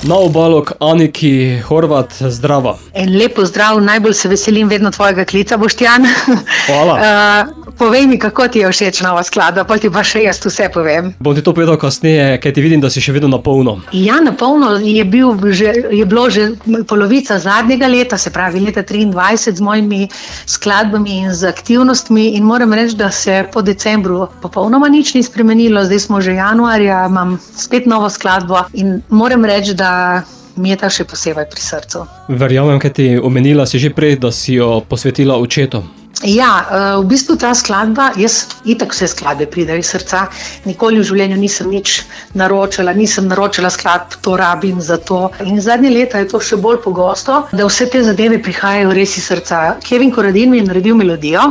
Na obalo k Aniki Horvat, zdrava. En lep pozdrav, najbolj se veselim vedno tvojega klica, Boštjan. Hvala. Povej mi, kako ti je všeč nova skladba, pa ti pa še jaz vse povem. Bom ti to povedal kasneje, ker ti vidim, da si še vedno na polno. Ja, na polno je bilo že polovica zadnjega leta, se pravi leta 23 z mojimi skladbami in z aktivnostmi in moram reči, da se po decembru popolnoma nič ni spremenilo, zdaj smo že januarja, imam spet novo skladbo in moram reči, da mi je ta še posebej pri srcu. Verjamem, ker ti omenila si že prej, da si jo posvetila očetu. Ja, v bistvu ta skladba, jaz itak vse skladbe pridejo iz srca, nikoli v življenju nisem nič nisem naročila skladb, to rabim za to. In zadnje leta je to še bolj pogosto, da vse te zadeve prihajajo res iz srca. Kevin Koradin mi je naredil melodijo,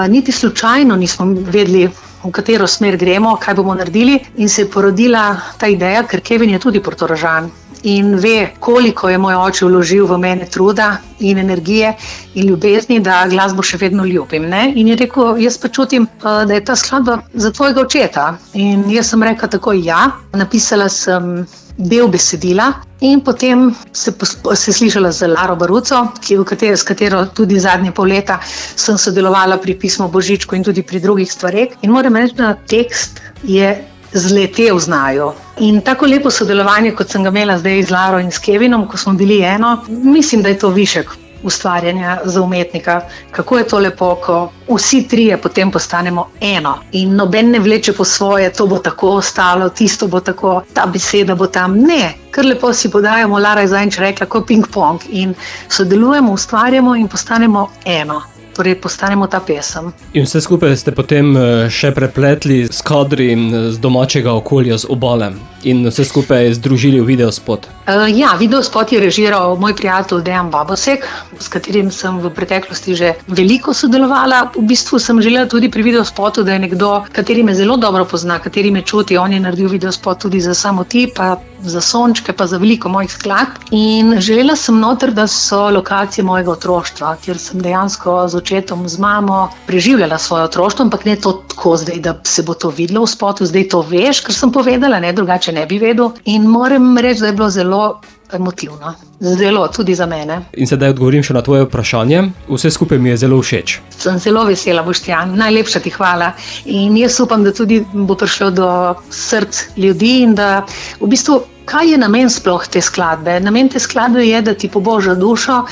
niti slučajno nismo vedeli, v katero smer gremo, kaj bomo naredili in se je porodila ta ideja, ker Kevin je tudi Portorožan. In ve, koliko je moj oče vložil v mene truda in energije in ljubezni, da glasbo še vedno ljubim. Ne? In je rekel, jaz pa čutim, da je ta skladba za tvojega očeta. In jaz sem rekla takoj ja, napisala sem del besedila in potem se slišala z Laro Baruco, s katero tudi zadnje pol leta sem sodelovala pri pismu Božičku in tudi pri drugih stvareh. In moram reči, da tekst je zletel z naju. In tako lepo sodelovanje, kot sem ga imela zdaj z Laro in s Kevinom, ko smo bili eno, mislim, da je to višek ustvarjanja za umetnika. Kako je to lepo, ko vsi trije potem postanemo eno in noben ne vleče po svoje, to bo tako ostalo, tisto bo tako, ta beseda bo tam. Ne, kar lepo si podajamo, Lara je zadnjič rekla, kot ping-pong in sodelujemo, ustvarjamo in postanemo eno. Torej postanemo ta pesem. In vse skupaj ste potem še prepletli s kadri z domačega okolja, z obale in vse skupaj združili v videospot. Ja, videospot je režiral moj prijatelj Dejan Babosek, s katerim sem v preteklosti že veliko sodelovala. V bistvu sem želela tudi pri videospotu, da je nekdo, kateri me zelo dobro pozna, kateri me čuti, on je naredil videospot tudi za Samo ti, pa za Sončke, pa za veliko mojih skladb. In želela sem noter, da so lokacije mojega otroštva, kjer sem dejansko z očetom, z mamo preživljala svoje otroštvo, ampak ne to tako zdaj, da se bo to videlo v spotu, zdaj to veš, kar sem povedala, ne, drugače ne bi vedel. In moram reči, da je bilo zelo emotivno. Zelo, tudi za mene. In sedaj odgovorim še na tvoje vprašanje. Vse skupaj mi je zelo všeč. Sem zelo vesela, Boštjan. Najlepša ti hvala. In jaz upam, da tudi bo prišlo do src ljudi in da v bistvu, kaj je namen sploh te skladbe? Namen te skladbe je, da ti poboža dušo,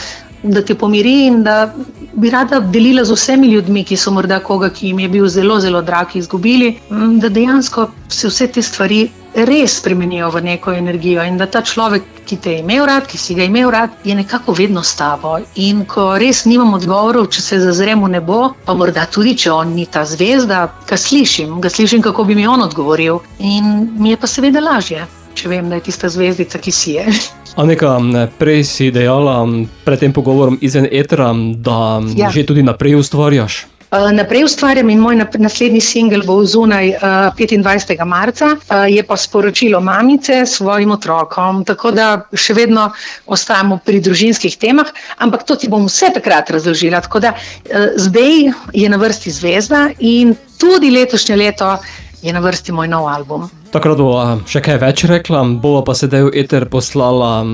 da te pomiri in da bi rada delila z vsemi ljudmi, ki so morda koga, ki jim je bil zelo, zelo drag, izgubili, da dejansko se vse te stvari res spremenijo v neko energijo in da ta človek, ki te je imel rad, ki si ga imel rad, je nekako vedno s tabo. In ko res nimam odgovorov, če se zazrem v nebo, pa morda tudi, če on ni ta zvezda, ga slišim, kako bi mi on odgovoril. In mi je pa seveda lažje, če vem, da je tista zvezdica, ki si je. Anika, prej si dejala pred tem pogovorom izven etera, da že tudi naprej ustvarjaš. Naprej ustvarjam in moj naslednji singel bo zunaj 25. marca, je pa sporočilo mamice svojim otrokom, tako da še vedno ostajamo pri družinskih temah, ampak to ti bom vse takrat razložila, tako da zdaj je na vrsti Zvezda in tudi letošnje leto je na vrsti moj nov album. Takrat bo še kaj več rekla, bova pa sedaj v eter poslala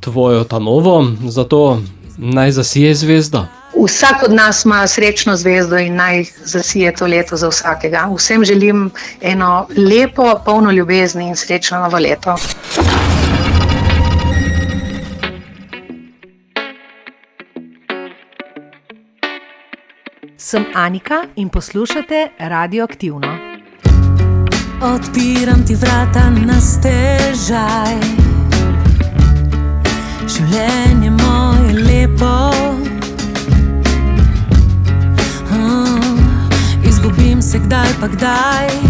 tvojo ta novo, zato naj zasije zvezda. Vsak od nas ima srečno zvezdo in naj zasije to leto za vsakega. Vsem želim eno lepo, polno ljubezni in srečno novo leto. Sem Anika in poslušate Radio Aktivno. Odpiram ti vrata na stežaj, življenje moje lepo, izgubim se kdaj pa kdaj.